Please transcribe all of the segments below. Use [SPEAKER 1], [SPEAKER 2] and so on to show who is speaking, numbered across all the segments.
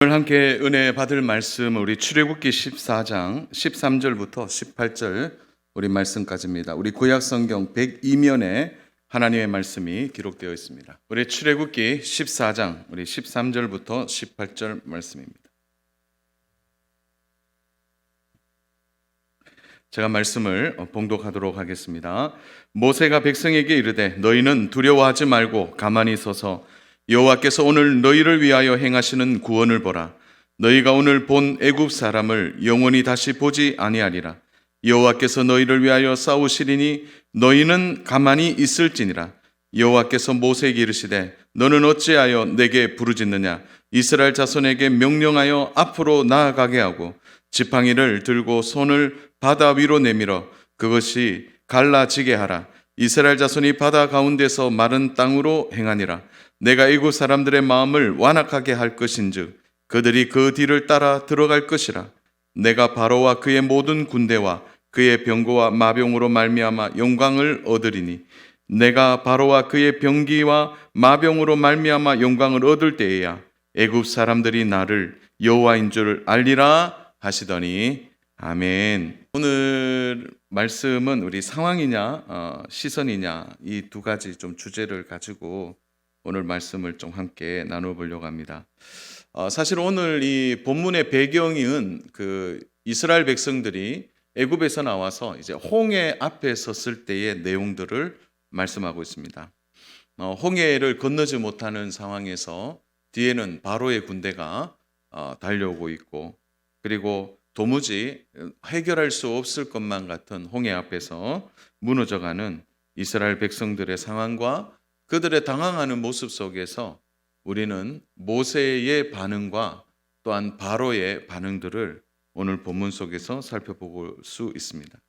[SPEAKER 1] 오늘 함께 은혜 받을 말씀 우리 출애굽기 14장 13절부터 18절 우리 말씀까지입니다. 우리 구약 성경 102면에 하나님의 말씀이 기록되어 있습니다. 우리 출애굽기 14장 우리 13절부터 18절 말씀입니다. 제가 말씀을 봉독하도록 하겠습니다. 모세가 백성에게 이르되 너희는 두려워하지 말고 가만히 서서 여호와께서 오늘 너희를 위하여 행하시는 구원을 보라. 너희가 오늘 본 애굽 사람을 영원히 다시 보지 아니하리라. 여호와께서 너희를 위하여 싸우시리니 너희는 가만히 있을지니라. 여호와께서 모세에게 이르시되 너는 어찌하여 내게 부르짖느냐. 이스라엘 자손에게 명령하여 앞으로 나아가게 하고 지팡이를 들고 손을 바다 위로 내밀어 그것이 갈라지게 하라. 이스라엘 자손이 바다 가운데서 마른 땅으로 행하니라. 내가 애굽 사람들의 마음을 완악하게 할 것인즉 그들이 그 뒤를 따라 들어갈 것이라. 내가 바로와 그의 모든 군대와 그의 병거와 마병으로 말미암아 영광을 얻으리니 내가 바로와 그의 병기와 마병으로 말미암아 영광을 얻을 때에야 애굽 사람들이 나를 여호와인 줄 알리라 하시더니 아멘. 오늘 말씀은 우리 상황이냐 시선이냐 이 두 가지 좀 주제를 가지고 오늘 말씀을 좀 함께 나눠보려고 합니다. 사실 오늘 이 본문의 배경은 그 이스라엘 백성들이 애굽에서 나와서 이제 홍해 앞에 섰을 때의 내용들을 말씀하고 있습니다. 홍해를 건너지 못하는 상황에서 뒤에는 바로의 군대가 달려오고 있고 그리고 도무지 해결할 수 없을 것만 같은 홍해 앞에서 무너져가는 이스라엘 백성들의 상황과 그들의 당황하는 모습 속에서 우리는 모세의 반응과 또한 바로의 반응들을 오늘 본문 속에서 살펴볼 수 있습니다.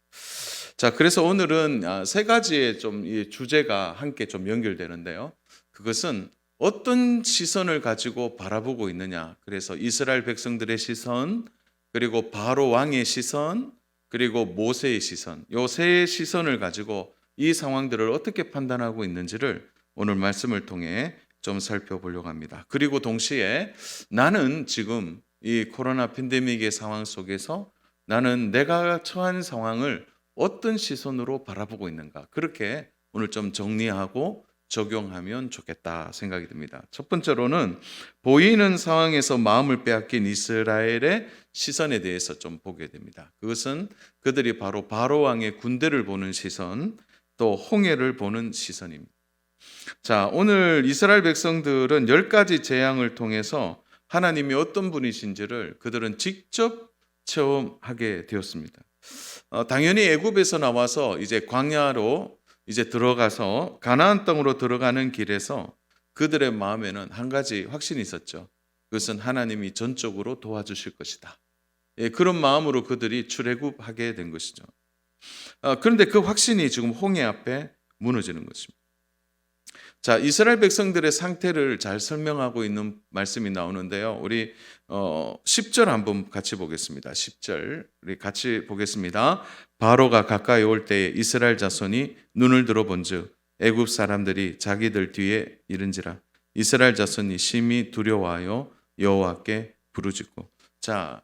[SPEAKER 1] 자, 그래서 오늘은 세 가지의 좀 이 주제가 함께 좀 연결되는데요. 그것은 어떤 시선을 가지고 바라보고 있느냐. 그래서 이스라엘 백성들의 시선, 그리고 바로 왕의 시선, 그리고 모세의 시선. 이 세 시선을 가지고 이 상황들을 어떻게 판단하고 있는지를 오늘 말씀을 통해 좀 살펴보려고 합니다. 그리고 동시에 나는 지금 이 코로나 팬데믹의 상황 속에서 나는 내가 처한 상황을 어떤 시선으로 바라보고 있는가. 그렇게 오늘 좀 정리하고 적용하면 좋겠다 생각이 듭니다. 첫 번째로는 보이는 상황에서 마음을 빼앗긴 이스라엘의 시선에 대해서 좀 보게 됩니다. 그것은 그들이 바로 왕의 군대를 보는 시선, 또 홍해를 보는 시선입니다. 자, 오늘 이스라엘 백성들은 10가지 재앙을 통해서 하나님이 어떤 분이신지를 그들은 직접 체험하게 되었습니다. 당연히 애굽에서 나와서 이제 광야로 이제 들어가서 가나안 땅으로 들어가는 길에서 그들의 마음에는 한 가지 확신이 있었죠. 그것은 하나님이 전적으로 도와주실 것이다. 그런 마음으로 그들이 출애굽하게 된 것이죠. 그런데 그 확신이 지금 홍해 앞에 무너지는 것입니다. 자, 이스라엘 백성들의 상태를 잘 설명하고 있는 말씀이 나오는데요. 우리 10절 한번 같이 보겠습니다. 10절 우리 같이 보겠습니다. 바로가 가까이 올 때에 이스라엘 자손이 눈을 들어본즉 애굽 사람들이 자기들 뒤에 이른지라. 이스라엘 자손이 심히 두려워하여 여호와께 부르짖고. 자,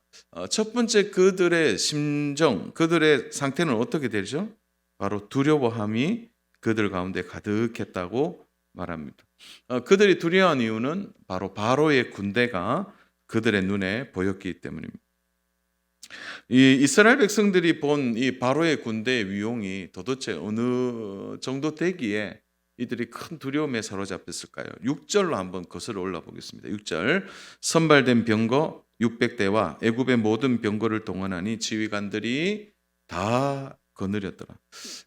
[SPEAKER 1] 첫 번째 그들의 심정, 그들의 상태는 어떻게 되죠? 바로 두려워함이 그들 가운데 가득했다고 말합니다. 그들이 두려워한 이유는 바로 바로의 군대가 그들의 눈에 보였기 때문입니다. 이 이스라엘 백성들이 본 이 바로의 군대의 위용이 도대체 어느 정도 되기에 이들이 큰 두려움에 사로잡혔을까요? 6절로 한번 거슬러 올라 보겠습니다. 6절 선발된 병거 600대와 애굽의 모든 병거를 동원하니 지휘관들이 다 거느렸더라.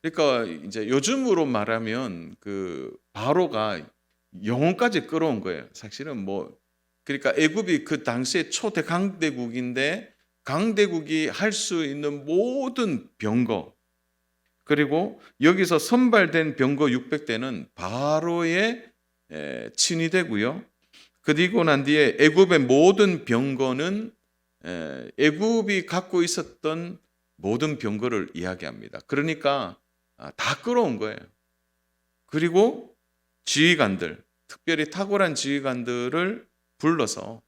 [SPEAKER 1] 그러니까 이제 요즘으로 말하면 그 바로가 영혼까지 끌어온 거예요. 사실은 뭐 그러니까 애굽이 그 당시에 초대 강대국인데 강대국이 할 수 있는 모든 병거 그리고 여기서 선발된 병거 600대는 바로의 친위되고요. 그리고 난 뒤에 애굽의 모든 병거는 애굽이 갖고 있었던 모든 병거를 이야기합니다. 그러니까 다 끌어온 거예요. 그리고 지휘관들, 특별히 탁월한 지휘관들을 불러서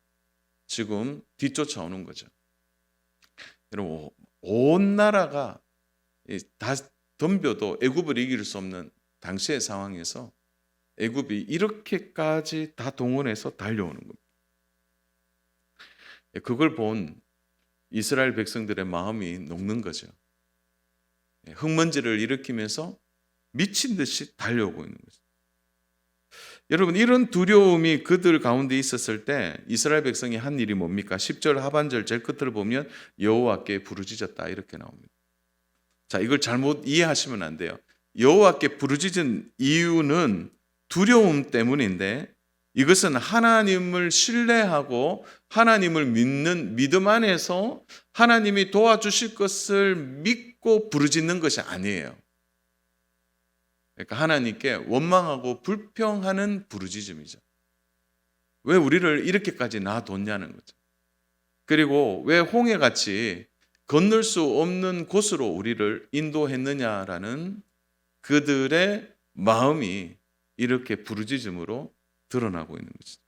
[SPEAKER 1] 지금 뒤쫓아오는 거죠. 여러분, 온 나라가 다 덤벼도 애굽을 이길 수 없는 당시의 상황에서 애굽이 이렇게까지 다 동원해서 달려오는 겁니다. 그걸 본 이스라엘 백성들의 마음이 녹는 거죠. 흙먼지를 일으키면서 미친 듯이 달려오고 있는 거죠. 여러분, 이런 두려움이 그들 가운데 있었을 때 이스라엘 백성이 한 일이 뭡니까? 10절 하반절 제일 끝을 보면 여호와께 부르짖었다 이렇게 나옵니다. 자, 이걸 잘못 이해하시면 안 돼요. 여호와께 부르짖은 이유는 두려움 때문인데 이것은 하나님을 신뢰하고 하나님을 믿는 믿음 안에서 하나님이 도와주실 것을 믿고 부르짖는 것이 아니에요. 그러니까 하나님께 원망하고 불평하는 부르짖음이죠. 왜 우리를 이렇게까지 놔뒀냐는 거죠. 그리고 왜 홍해같이 건널 수 없는 곳으로 우리를 인도했느냐라는 그들의 마음이 이렇게 부르짖음으로 드러나고 있는 거죠.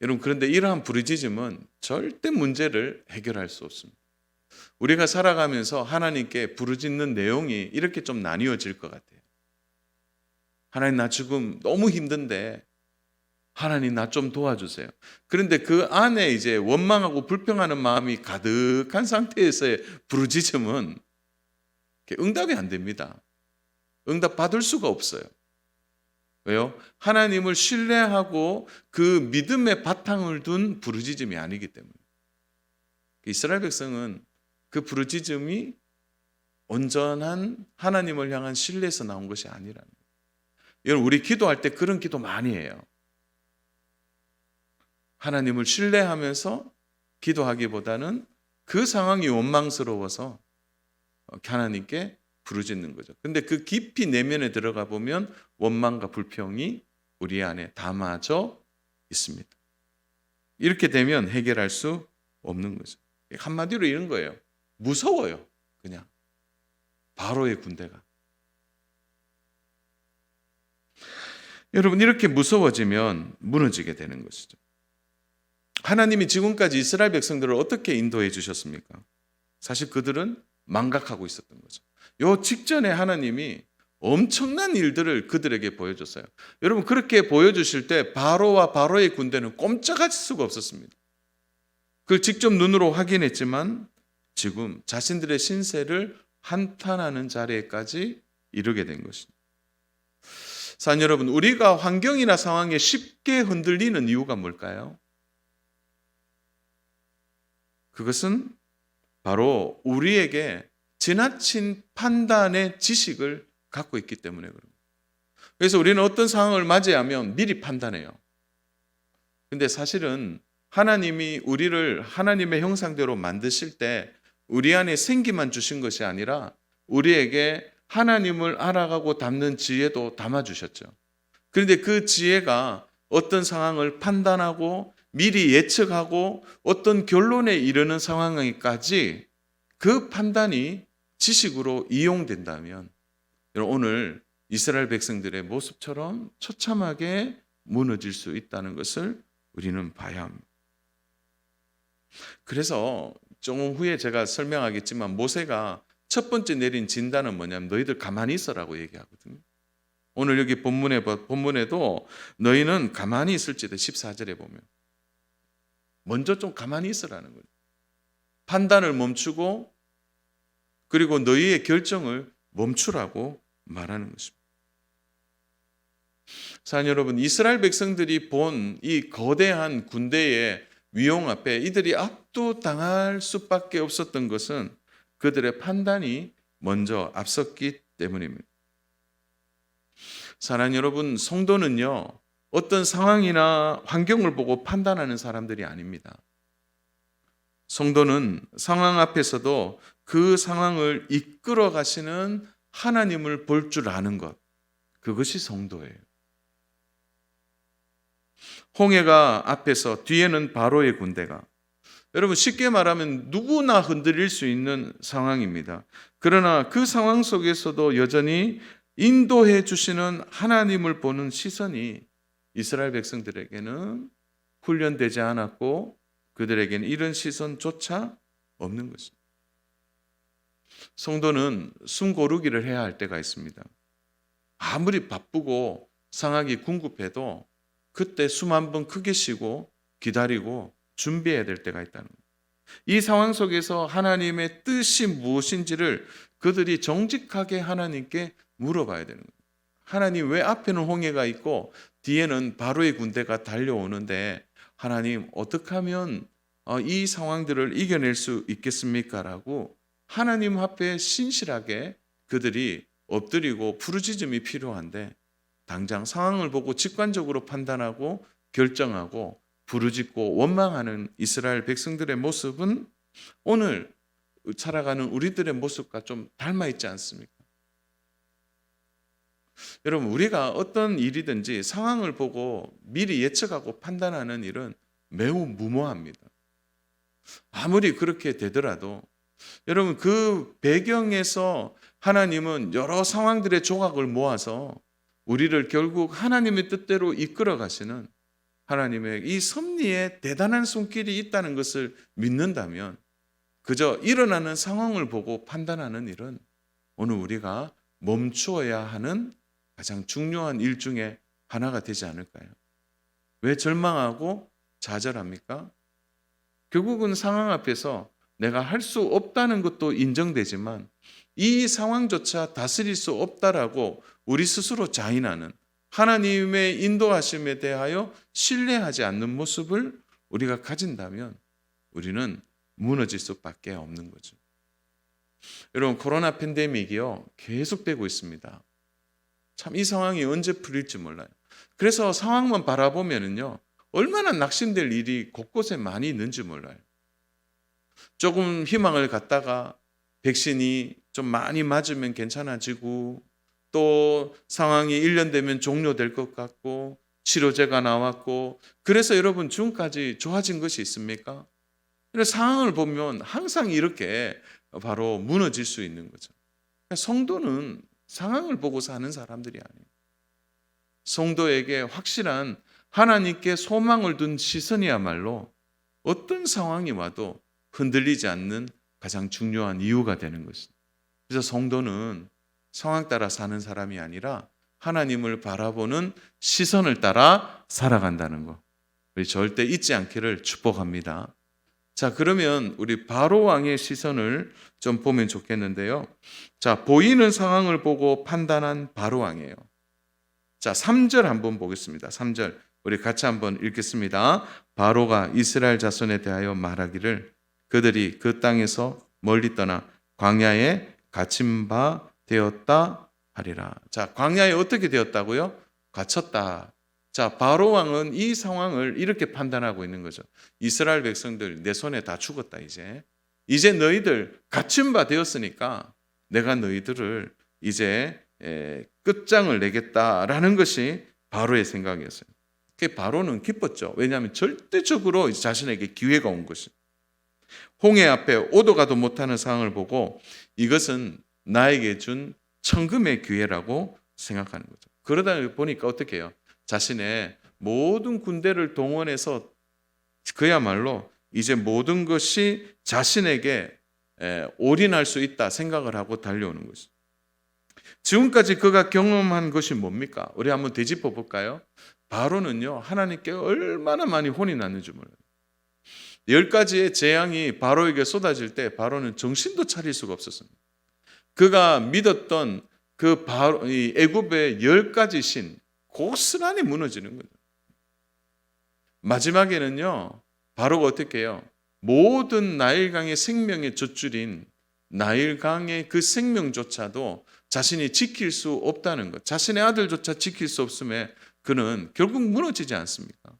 [SPEAKER 1] 여러분, 그런데 이러한 부르짖음은 절대 문제를 해결할 수 없습니다. 우리가 살아가면서 하나님께 부르짖는 내용이 이렇게 좀 나뉘어질 것 같아요. 하나님, 나 지금 너무 힘든데 하나님, 나 좀 도와주세요. 그런데 그 안에 이제 원망하고 불평하는 마음이 가득한 상태에서의 부르짖음은 응답이 안 됩니다. 응답 받을 수가 없어요. 왜요? 하나님을 신뢰하고 그 믿음의 바탕을 둔 부르짖음이 아니기 때문에. 이스라엘 백성은 그 부르짖음이 온전한 하나님을 향한 신뢰에서 나온 것이 아니라는 거예요. 여러분, 우리 기도할 때 그런 기도 많이 해요. 하나님을 신뢰하면서 기도하기보다는 그 상황이 원망스러워서 하나님께 부르짖는 거죠. 근데 그 깊이 내면에 들어가 보면 원망과 불평이 우리 안에 담아져 있습니다. 이렇게 되면 해결할 수 없는 거죠. 한마디로 이런 거예요. 무서워요. 그냥 바로의 군대가. 여러분, 이렇게 무서워지면 무너지게 되는 것이죠. 하나님이 지금까지 이스라엘 백성들을 어떻게 인도해 주셨습니까? 사실 그들은 망각하고 있었던 거죠. 요 직전에 하나님이 엄청난 일들을 그들에게 보여줬어요. 여러분, 그렇게 보여주실 때 바로와 바로의 군대는 꼼짝할 수가 없었습니다. 그걸 직접 눈으로 확인했지만 지금 자신들의 신세를 한탄하는 자리에까지 이르게 된 것입니다. 사랑 여러분, 우리가 환경이나 상황에 쉽게 흔들리는 이유가 뭘까요? 그것은 바로 우리에게 지나친 판단의 지식을 갖고 있기 때문에 그럽니다. 그래서 우리는 어떤 상황을 맞이하면 미리 판단해요. 근데 사실은 하나님이 우리를 하나님의 형상대로 만드실 때 우리 안에 생기만 주신 것이 아니라 우리에게 하나님을 알아가고 담는 지혜도 담아주셨죠. 그런데 그 지혜가 어떤 상황을 판단하고 미리 예측하고 어떤 결론에 이르는 상황까지 그 판단이 지식으로 이용된다면 오늘 이스라엘 백성들의 모습처럼 처참하게 무너질 수 있다는 것을 우리는 봐야 합니다. 그래서 조금 후에 제가 설명하겠지만 모세가 첫 번째 내린 진단은 뭐냐면 너희들 가만히 있어라고 얘기하거든요. 오늘 여기 본문에도 너희는 가만히 있을지도 14절에 보면 먼저 좀 가만히 있으라는 거예요. 판단을 멈추고 그리고 너희의 결정을 멈추라고 말하는 것입니다. 사랑 여러분, 이스라엘 백성들이 본 이 거대한 군대의 위용 앞에 이들이 압도당할 수밖에 없었던 것은 그들의 판단이 먼저 앞섰기 때문입니다. 사랑 여러분, 성도는요, 어떤 상황이나 환경을 보고 판단하는 사람들이 아닙니다. 성도는 상황 앞에서도 그 상황을 이끌어 가시는 하나님을 볼 줄 아는 것, 그것이 성도예요. 홍해가 앞에서 뒤에는 바로의 군대가, 여러분 쉽게 말하면 누구나 흔들릴 수 있는 상황입니다. 그러나 그 상황 속에서도 여전히 인도해 주시는 하나님을 보는 시선이 이스라엘 백성들에게는 훈련되지 않았고 그들에게는 이런 시선조차 없는 것입니다. 성도는 숨 고르기를 해야 할 때가 있습니다. 아무리 바쁘고 상황이 궁급해도 그때 숨 한 번 크게 쉬고 기다리고 준비해야 될 때가 있다는 거예요. 이 상황 속에서 하나님의 뜻이 무엇인지를 그들이 정직하게 하나님께 물어봐야 되는 거예요. 하나님, 왜 앞에는 홍해가 있고 뒤에는 바로의 군대가 달려오는데 하나님, 어떻게 하면 이 상황들을 이겨낼 수 있겠습니까? 라고 하나님 앞에 신실하게 그들이 엎드리고 부르짖음이 필요한데, 당장 상황을 보고 직관적으로 판단하고 결정하고 부르짖고 원망하는 이스라엘 백성들의 모습은 오늘 살아가는 우리들의 모습과 좀 닮아 있지 않습니까? 여러분, 우리가 어떤 일이든지 상황을 보고 미리 예측하고 판단하는 일은 매우 무모합니다. 아무리 그렇게 되더라도 여러분, 그 배경에서 하나님은 여러 상황들의 조각을 모아서 우리를 결국 하나님의 뜻대로 이끌어 가시는 하나님의 이 섭리에 대단한 손길이 있다는 것을 믿는다면 그저 일어나는 상황을 보고 판단하는 일은 오늘 우리가 멈추어야 하는 가장 중요한 일 중에 하나가 되지 않을까요? 왜 절망하고 좌절합니까? 결국은 상황 앞에서 내가 할 수 없다는 것도 인정되지만 이 상황조차 다스릴 수 없다라고 우리 스스로 자인하는, 하나님의 인도하심에 대하여 신뢰하지 않는 모습을 우리가 가진다면 우리는 무너질 수밖에 없는 거죠. 여러분, 코로나 팬데믹이요 계속되고 있습니다. 참 이 상황이 언제 풀릴지 몰라요. 그래서 상황만 바라보면은요 얼마나 낙심될 일이 곳곳에 많이 있는지 몰라요. 조금 희망을 갖다가 백신이 좀 많이 맞으면 괜찮아지고, 또 상황이 1년 되면 종료될 것 같고 치료제가 나왔고, 그래서 여러분 지금까지 좋아진 것이 있습니까? 상황을 보면 항상 이렇게 바로 무너질 수 있는 거죠. 성도는 상황을 보고 사는 사람들이 아니에요. 성도에게 확실한 하나님께 소망을 둔 시선이야말로 어떤 상황이 와도 흔들리지 않는 가장 중요한 이유가 되는 것입니다. 그래서 성도는 상황 따라 사는 사람이 아니라 하나님을 바라보는 시선을 따라 살아간다는 것, 우리 절대 잊지 않기를 축복합니다. 자, 그러면 우리 바로 왕의 시선을 좀 보면 좋겠는데요. 자, 보이는 상황을 보고 판단한 바로 왕이에요. 자, 3절 한번 보겠습니다. 3절 우리 같이 한번 읽겠습니다. 바로가 이스라엘 자손에 대하여 말하기를 그들이 그 땅에서 멀리 떠나 광야에 갇힌 바 되었다 하리라. 자, 광야에 어떻게 되었다고요? 갇혔다. 자, 바로 왕은 이 상황을 이렇게 판단하고 있는 거죠. 이스라엘 백성들 내 손에 다 죽었다. 이제 너희들 갇힌 바 되었으니까 내가 너희들을 이제 끝장을 내겠다라는 것이 바로의 생각이었어요. 바로는 기뻤죠. 왜냐하면 절대적으로 자신에게 기회가 온 것입니다. 홍해 앞에 오도 가도 못하는 상황을 보고 이것은 나에게 준 천금의 기회라고 생각하는 거죠. 그러다 보니까 어떻게 해요? 자신의 모든 군대를 동원해서 그야말로 이제 모든 것이 자신에게 올인할 수 있다 생각을 하고 달려오는 것이죠. 지금까지 그가 경험한 것이 뭡니까? 우리 한번 되짚어 볼까요? 바로는요 하나님께 얼마나 많이 혼이 났는지 몰라요. 10가지의 재앙이 바로에게 쏟아질 때 바로는 정신도 차릴 수가 없었습니다. 그가 믿었던 그 애굽의 10가지 신 고스란히 무너지는 거죠. 마지막에는요 바로가 어떻게 해요? 모든 나일강의 생명의 젖줄인 나일강의 그 생명조차도 자신이 지킬 수 없다는 것, 자신의 아들조차 지킬 수 없음에 그는 결국 무너지지 않습니까?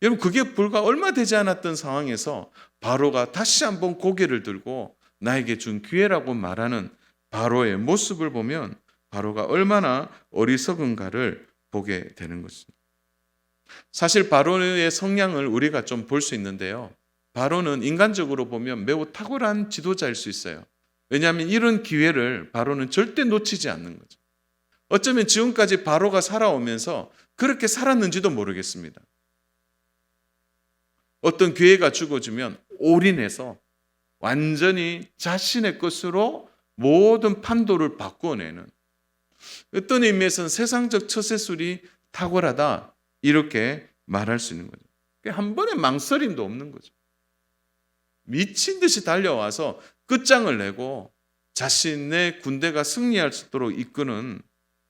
[SPEAKER 1] 여러분, 그게 불과 얼마 되지 않았던 상황에서 바로가 다시 한번 고개를 들고 나에게 준 기회라고 말하는 바로의 모습을 보면 바로가 얼마나 어리석은가를 보게 되는 것입니다. 사실 바로의 성향을 우리가 좀 볼 수 있는데요. 바로는 인간적으로 보면 매우 탁월한 지도자일 수 있어요. 왜냐하면 이런 기회를 바로는 절대 놓치지 않는 거죠. 어쩌면 지금까지 바로가 살아오면서 그렇게 살았는지도 모르겠습니다. 어떤 기회가 주어지면 올인해서 완전히 자신의 것으로 모든 판도를 바꾸어내는, 어떤 의미에서는 세상적 처세술이 탁월하다 이렇게 말할 수 있는 거죠. 한 번의 망설임도 없는 거죠. 미친 듯이 달려와서 끝장을 내고 자신의 군대가 승리할 수 있도록 이끄는,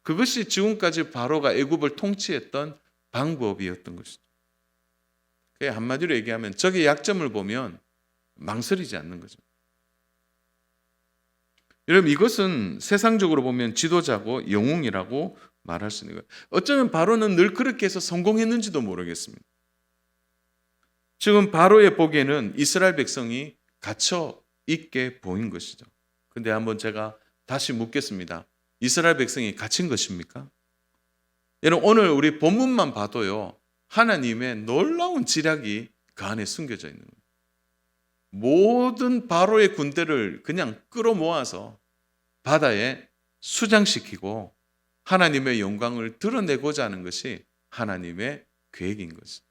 [SPEAKER 1] 그것이 지금까지 바로가 애굽을 통치했던 방법이었던 것이죠. 한마디로 얘기하면 적의 약점을 보면 망설이지 않는 거죠. 여러분, 이것은 세상적으로 보면 지도자고 영웅이라고 말할 수 있는 거예요. 어쩌면 바로는 늘 그렇게 해서 성공했는지도 모르겠습니다. 지금 바로의 보기에는 이스라엘 백성이 갇혀 있게 보인 것이죠. 근데 한번 제가 다시 묻겠습니다. 이스라엘 백성이 갇힌 것입니까? 여러분, 오늘 우리 본문만 봐도요, 하나님의 놀라운 지략이 그 안에 숨겨져 있는 거예요. 모든 바로의 군대를 그냥 끌어모아서 바다에 수장시키고 하나님의 영광을 드러내고자 하는 것이 하나님의 계획인 거죠.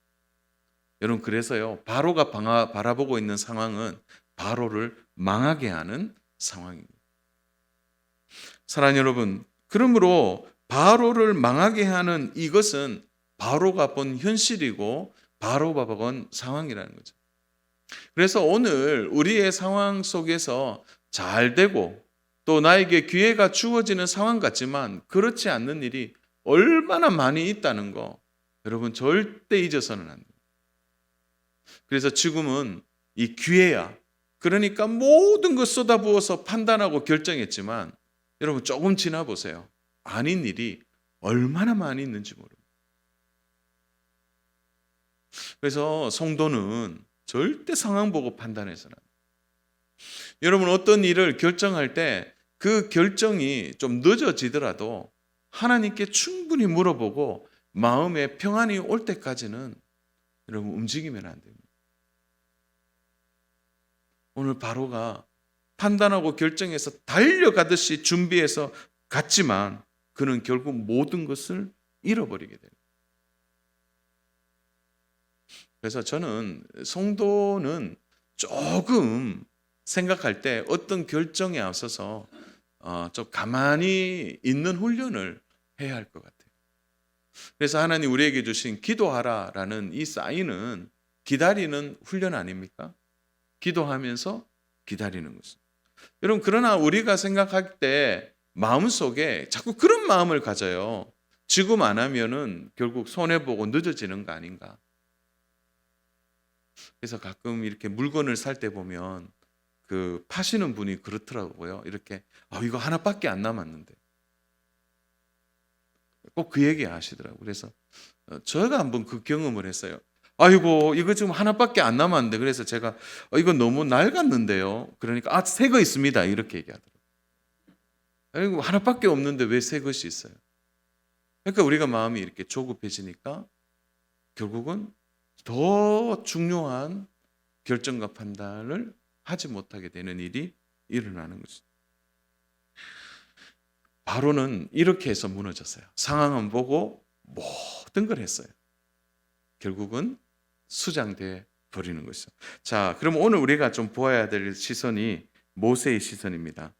[SPEAKER 1] 여러분, 그래서요, 바로가 바라보고 있는 상황은 바로를 망하게 하는 상황입니다. 사랑하는 여러분, 그러므로 바로를 망하게 하는 이것은 바로가 본 현실이고 바로가 본 상황이라는 거죠. 그래서 오늘 우리의 상황 속에서 잘 되고 또 나에게 기회가 주어지는 상황 같지만 그렇지 않는 일이 얼마나 많이 있다는 거 여러분 절대 잊어서는 안 돼요. 그래서 지금은 이 기회야. 그러니까 모든 것 쏟아부어서 판단하고 결정했지만 여러분 조금 지나보세요. 아닌 일이 얼마나 많이 있는지 모릅니다. 그래서 성도는 절대 상황 보고 판단해서는 안 돼요. 여러분, 어떤 일을 결정할 때 그 결정이 좀 늦어지더라도 하나님께 충분히 물어보고 마음에 평안이 올 때까지는 여러분 움직이면 안 됩니다. 오늘 바로가 판단하고 결정해서 달려가듯이 준비해서 갔지만 그는 결국 모든 것을 잃어버리게 돼요. 그래서 저는 성도는 조금 생각할 때 어떤 결정에 앞서서 좀 가만히 있는 훈련을 해야 할 것 같아요. 그래서 하나님 우리에게 주신 기도하라라는 이 사인은 기다리는 훈련 아닙니까? 기도하면서 기다리는 것은. 여러분, 그러나 우리가 생각할 때 마음속에 자꾸 그런 마음을 가져요. 지금 안 하면은 결국 손해보고 늦어지는 거 아닌가. 그래서 가끔 이렇게 물건을 살 때 보면 그 파시는 분이 그렇더라고요. 이렇게 이거 하나밖에 안 남았는데 꼭 그 얘기 하시더라고요. 그래서 제가 한번 그 경험을 했어요. 아이고 이거 지금 하나밖에 안 남았는데, 그래서 제가 이거 너무 낡았는데요. 그러니까 새 거 있습니다 이렇게 얘기하더라고요. 아이고 하나밖에 없는데 왜 새 것이 있어요? 그러니까 우리가 마음이 이렇게 조급해지니까 결국은 더 중요한 결정과 판단을 하지 못하게 되는 일이 일어나는 거죠. 바로는 이렇게 해서 무너졌어요. 상황은 보고 모든 걸 했어요. 결국은 수장돼 버리는 것이죠. 자, 그럼 오늘 우리가 좀 보아야 될 시선이 모세의 시선입니다.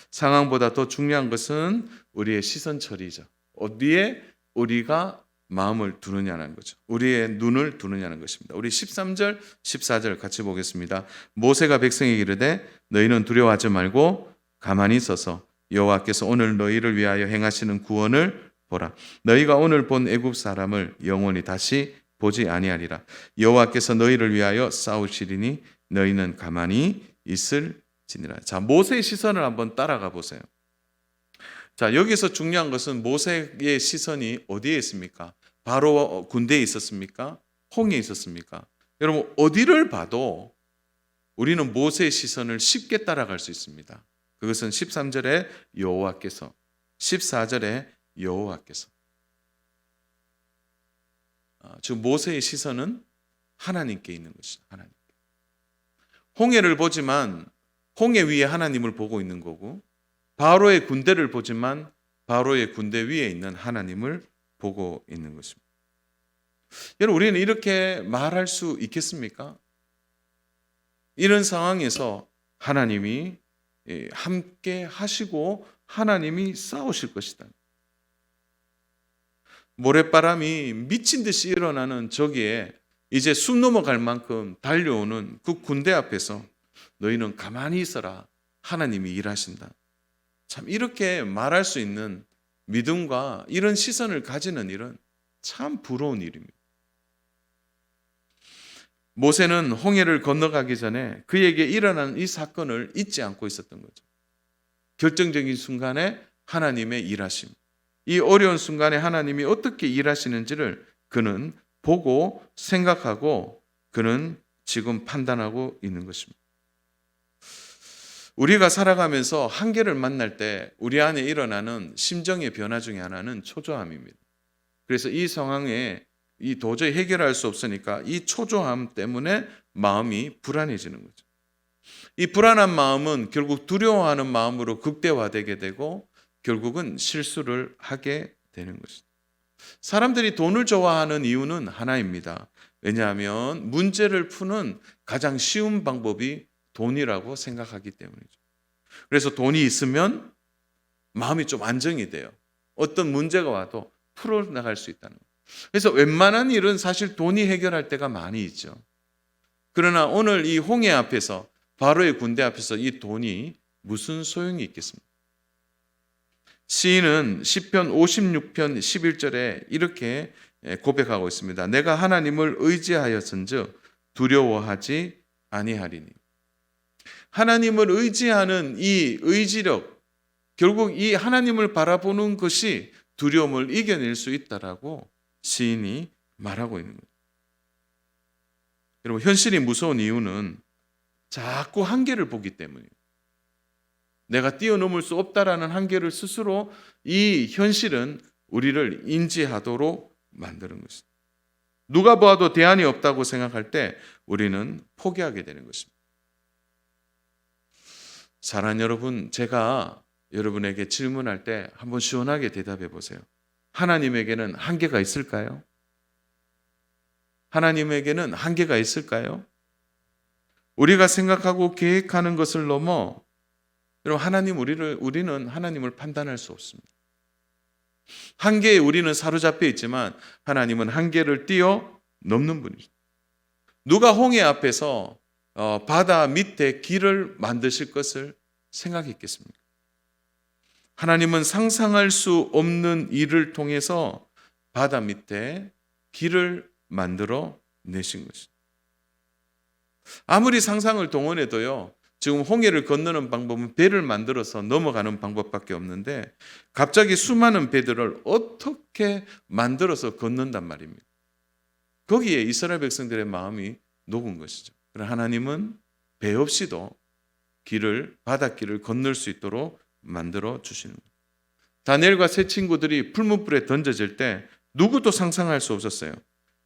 [SPEAKER 1] 상황보다 더 중요한 것은 우리의 시선 처리죠. 어디에 우리가 마음을 두느냐는 거죠. 우리의 눈을 두느냐는 것입니다. 우리 13절, 14절 같이 보겠습니다. 모세가 백성에게 이르되 너희는 두려워하지 말고 가만히 있어서 여호와께서 오늘 너희를 위하여 행하시는 구원을 보라. 너희가 오늘 본 애굽 사람을 영원히 다시 보지 아니하리라. 여호와께서 너희를 위하여 싸우시리니 너희는 가만히 있을지니라. 자, 모세의 시선을 한번 따라가 보세요. 자, 여기서 중요한 것은 모세의 시선이 어디에 있습니까? 바로 군대에 있었습니까? 홍해에 있었습니까? 여러분, 어디를 봐도 우리는 모세의 시선을 쉽게 따라갈 수 있습니다. 그것은 13절에 여호와께서, 14절에 여호와께서. 지금 모세의 시선은 하나님께 있는 것이죠. 하나님께. 홍해를 보지만 홍해 위에 하나님을 보고 있는 거고, 바로의 군대를 보지만 바로의 군대 위에 있는 하나님을 보고 있는 것입니다. 여러분, 우리는 이렇게 말할 수 있겠습니까? 이런 상황에서 하나님이 함께 하시고 하나님이 싸우실 것이다. 모래바람이 미친 듯이 일어나는 저기에 이제 숨 넘어갈 만큼 달려오는 그 군대 앞에서 너희는 가만히 있어라. 하나님이 일하신다. 참 이렇게 말할 수 있는 믿음과 이런 시선을 가지는 일은 참 부러운 일입니다. 모세는 홍해를 건너가기 전에 그에게 일어난 이 사건을 잊지 않고 있었던 거죠. 결정적인 순간에 하나님의 일하심, 이 어려운 순간에 하나님이 어떻게 일하시는지를 그는 보고 생각하고 그는 지금 판단하고 있는 것입니다. 우리가 살아가면서 한계를 만날 때 우리 안에 일어나는 심정의 변화 중에 하나는 초조함입니다. 그래서 이 상황에 도저히 해결할 수 없으니까 이 초조함 때문에 마음이 불안해지는 거죠. 이 불안한 마음은 결국 두려워하는 마음으로 극대화되게 되고 결국은 실수를 하게 되는 것이죠. 사람들이 돈을 좋아하는 이유는 하나입니다. 왜냐하면 문제를 푸는 가장 쉬운 방법이 돈이라고 생각하기 때문이죠. 그래서 돈이 있으면 마음이 좀 안정이 돼요. 어떤 문제가 와도 풀어나갈 수 있다는 거예요. 그래서 웬만한 일은 사실 돈이 해결할 때가 많이 있죠. 그러나 오늘 이 홍해 앞에서 바로의 군대 앞에서 이 돈이 무슨 소용이 있겠습니까? 시인은 시편 56편 11절에 이렇게 고백하고 있습니다. 내가 하나님을 의지하였은즉 두려워하지 아니하리니. 하나님을 의지하는 이 의지력, 결국 이 하나님을 바라보는 것이 두려움을 이겨낼 수 있다라고 시인이 말하고 있는 거예요. 여러분, 현실이 무서운 이유는 자꾸 한계를 보기 때문이에요. 내가 뛰어넘을 수 없다라는 한계를 스스로 이 현실은 우리를 인지하도록 만드는 것입니다. 누가 보아도 대안이 없다고 생각할 때 우리는 포기하게 되는 것입니다. 사랑하는 여러분, 제가 여러분에게 질문할 때 한번 시원하게 대답해 보세요. 하나님에게는 한계가 있을까요? 하나님에게는 한계가 있을까요? 우리가 생각하고 계획하는 것을 넘어 여러분, 우리는 하나님을 판단할 수 없습니다. 한계에 우리는 사로잡혀 있지만 하나님은 한계를 뛰어넘는 분이죠. 누가 홍해 앞에서 바다 밑에 길을 만드실 것을 생각했겠습니까? 하나님은 상상할 수 없는 일을 통해서 바다 밑에 길을 만들어 내신 것이죠. 아무리 상상을 동원해도요, 지금 홍해를 건너는 방법은 배를 만들어서 넘어가는 방법밖에 없는데 갑자기 수많은 배들을 어떻게 만들어서 건넌단 말입니다. 거기에 이스라엘 백성들의 마음이 녹은 것이죠. 그러나 하나님은 배 없이도 바닷길을 건널 수 있도록 만들어 주시는 거예요. 다니엘과 세 친구들이 풀무불에 던져질 때 누구도 상상할 수 없었어요.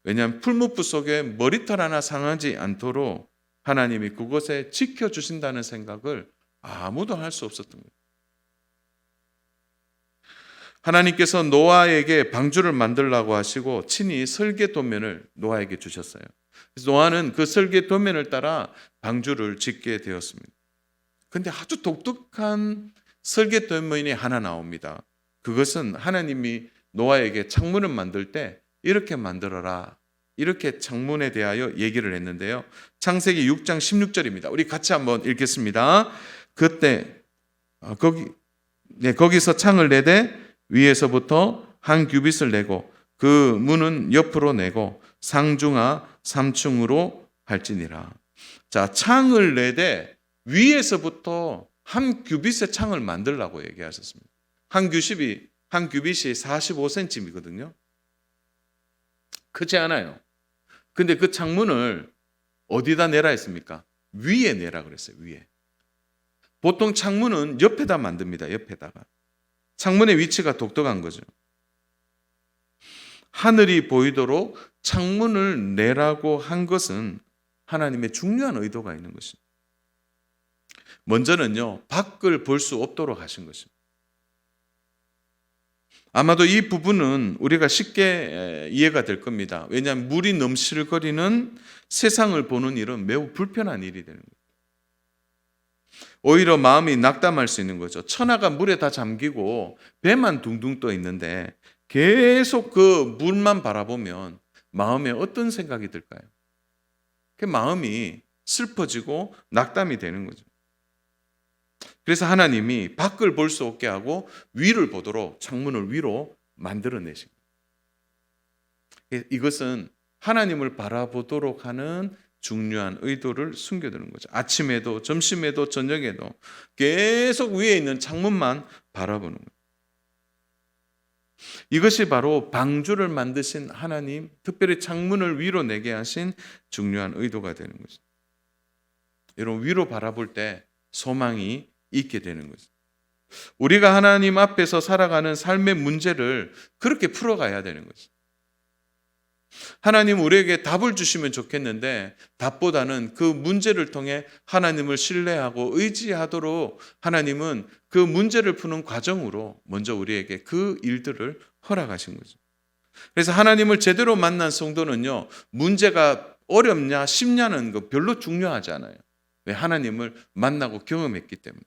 [SPEAKER 1] 왜냐하면 풀무불 속에 머리털 하나 상하지 않도록 하나님이 그곳에 지켜주신다는 생각을 아무도 할 수 없었던 거예요. 하나님께서 노아에게 방주를 만들라고 하시고 친히 설계 도면을 노아에게 주셨어요. 그래서 노아는 그 설계 도면을 따라 방주를 짓게 되었습니다. 그런데 아주 독특한 설계 도면이 하나 나옵니다. 그것은 하나님이 노아에게 창문을 만들 때 이렇게 만들어라, 이렇게 창문에 대하여 얘기를 했는데요. 창세기 6장 16절입니다. 우리 같이 한번 읽겠습니다. 그때 거기서 창을 내되 위에서부터 한 규빗을 내고 그 문은 옆으로 내고 상중하 3층으로 할지니라. 자, 창을 내되 위에서부터 한 규빗의 창을 만들라고 얘기하셨습니다. 한 규빗이 45cm이거든요. 크지 않아요. 근데 그 창문을 어디다 내라 했습니까? 위에 내라 그랬어요. 위에. 보통 창문은 옆에다 만듭니다. 옆에다가. 창문의 위치가 독특한 거죠. 하늘이 보이도록 창문을 내라고 한 것은 하나님의 중요한 의도가 있는 것입니다. 먼저는요, 밖을 볼 수 없도록 하신 것입니다. 아마도 이 부분은 우리가 쉽게 이해가 될 겁니다. 왜냐하면 물이 넘실거리는 세상을 보는 일은 매우 불편한 일이 되는 거예요. 오히려 마음이 낙담할 수 있는 거죠. 천하가 물에 다 잠기고 배만 둥둥 떠 있는데 계속 그 물만 바라보면 마음에 어떤 생각이 들까요? 그 마음이 슬퍼지고 낙담이 되는 거죠. 그래서 하나님이 밖을 볼 수 없게 하고 위를 보도록 창문을 위로 만들어내신 거예요. 이것은 하나님을 바라보도록 하는 중요한 의도를 숨겨두는 거죠. 아침에도 점심에도 저녁에도 계속 위에 있는 창문만 바라보는 거예요. 이것이 바로 방주를 만드신 하나님, 특별히 창문을 위로 내게 하신 중요한 의도가 되는 거죠. 여러분, 위로 바라볼 때 소망이 있게 되는 거죠. 우리가 하나님 앞에서 살아가는 삶의 문제를 그렇게 풀어가야 되는 거죠. 하나님 우리에게 답을 주시면 좋겠는데 답보다는 그 문제를 통해 하나님을 신뢰하고 의지하도록 하나님은 그 문제를 푸는 과정으로 먼저 우리에게 그 일들을 허락하신 거죠. 그래서 하나님을 제대로 만난 성도는요, 문제가 어렵냐 쉽냐는 거 별로 중요하지 않아요. 왜? 하나님을 만나고 경험했기 때문에.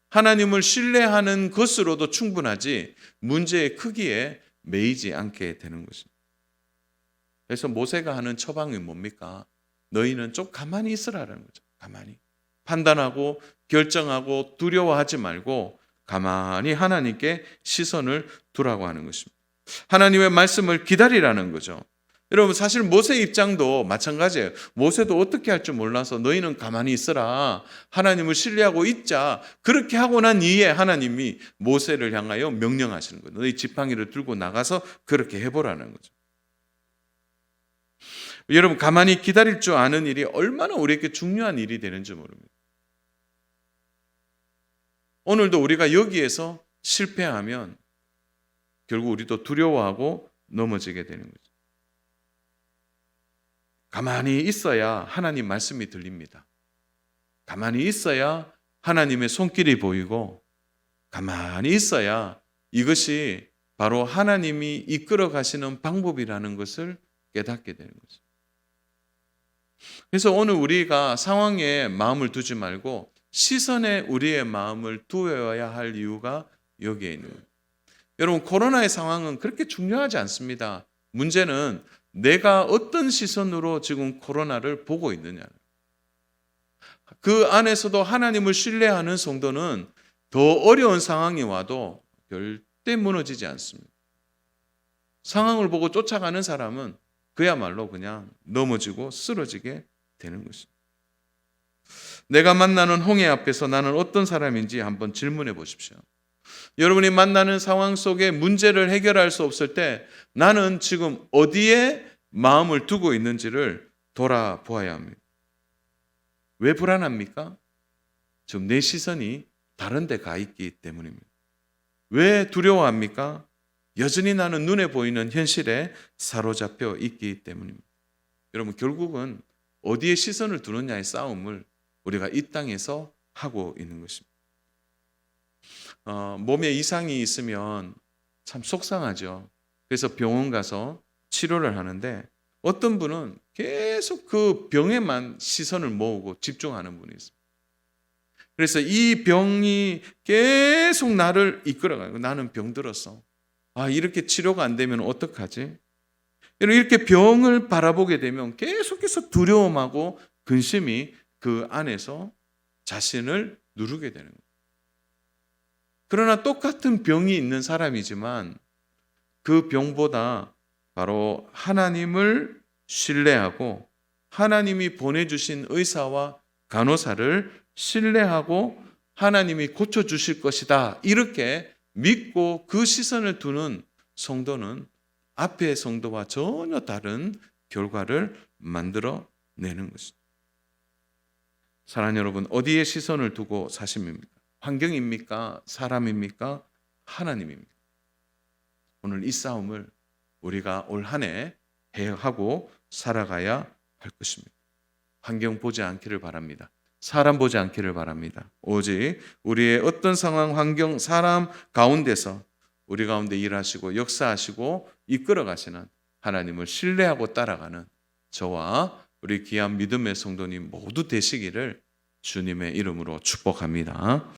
[SPEAKER 1] 하나님을 신뢰하는 것으로도 충분하지 문제의 크기에 매이지 않게 되는 것입니다. 그래서 모세가 하는 처방이 뭡니까? 너희는 좀 가만히 있으라는 거죠. 가만히. 판단하고 결정하고 두려워하지 말고 가만히 하나님께 시선을 두라고 하는 것입니다. 하나님의 말씀을 기다리라는 거죠. 여러분, 사실 모세 입장도 마찬가지예요. 모세도 어떻게 할 줄 몰라서 너희는 가만히 있으라. 하나님을 신뢰하고 있자. 그렇게 하고 난 이후에 하나님이 모세를 향하여 명령하시는 거예요. 너희 지팡이를 들고 나가서 그렇게 해보라는 거죠. 여러분, 가만히 기다릴 줄 아는 일이 얼마나 우리에게 중요한 일이 되는지 모릅니다. 오늘도 우리가 여기에서 실패하면 결국 우리도 두려워하고 넘어지게 되는 거죠. 가만히 있어야 하나님 말씀이 들립니다. 가만히 있어야 하나님의 손길이 보이고 가만히 있어야 이것이 바로 하나님이 이끌어 가시는 방법이라는 것을 깨닫게 되는 거죠. 그래서 오늘 우리가 상황에 마음을 두지 말고 시선에 우리의 마음을 두어야 할 이유가 여기에 있는 거예요. 여러분, 코로나의 상황은 그렇게 중요하지 않습니다. 문제는 내가 어떤 시선으로 지금 코로나를 보고 있느냐. 그 안에서도 하나님을 신뢰하는 성도는 더 어려운 상황이 와도 절대 무너지지 않습니다. 상황을 보고 쫓아가는 사람은 그야말로 그냥 넘어지고 쓰러지게 되는 것입니다. 내가 만나는 홍해 앞에서 나는 어떤 사람인지 한번 질문해 보십시오. 여러분이 만나는 상황 속에 문제를 해결할 수 없을 때 나는 지금 어디에 마음을 두고 있는지를 돌아보아야 합니다. 왜 불안합니까? 지금 내 시선이 다른 데 가 있기 때문입니다. 왜 두려워합니까? 여전히 나는 눈에 보이는 현실에 사로잡혀 있기 때문입니다. 여러분, 결국은 어디에 시선을 두느냐의 싸움을 우리가 이 땅에서 하고 있는 것입니다. 몸에 이상이 있으면 참 속상하죠. 그래서 병원 가서 치료를 하는데 어떤 분은 계속 그 병에만 시선을 모으고 집중하는 분이 있어요. 그래서 이 병이 계속 나를 이끌어가요. 나는 병들었어. 이렇게 치료가 안 되면 어떡하지? 이렇게 병을 바라보게 되면 계속해서 두려움하고 근심이 그 안에서 자신을 누르게 되는 거예요. 그러나 똑같은 병이 있는 사람이지만 그 병보다 바로 하나님을 신뢰하고 하나님이 보내주신 의사와 간호사를 신뢰하고 하나님이 고쳐주실 것이다. 이렇게 믿고 그 시선을 두는 성도는 앞의 성도와 전혀 다른 결과를 만들어내는 것입니다. 사랑하는 여러분, 어디에 시선을 두고 사십니까? 환경입니까? 사람입니까? 하나님입니까? 오늘 이 싸움을 우리가 올 한 해 하고 살아가야 할 것입니다. 환경 보지 않기를 바랍니다. 사람 보지 않기를 바랍니다. 오직 우리의 어떤 상황, 환경, 사람 가운데서 우리 가운데 일하시고 역사하시고 이끌어 가시는 하나님을 신뢰하고 따라가는 저와 우리 귀한 믿음의 성도님 모두 되시기를 주님의 이름으로 축복합니다.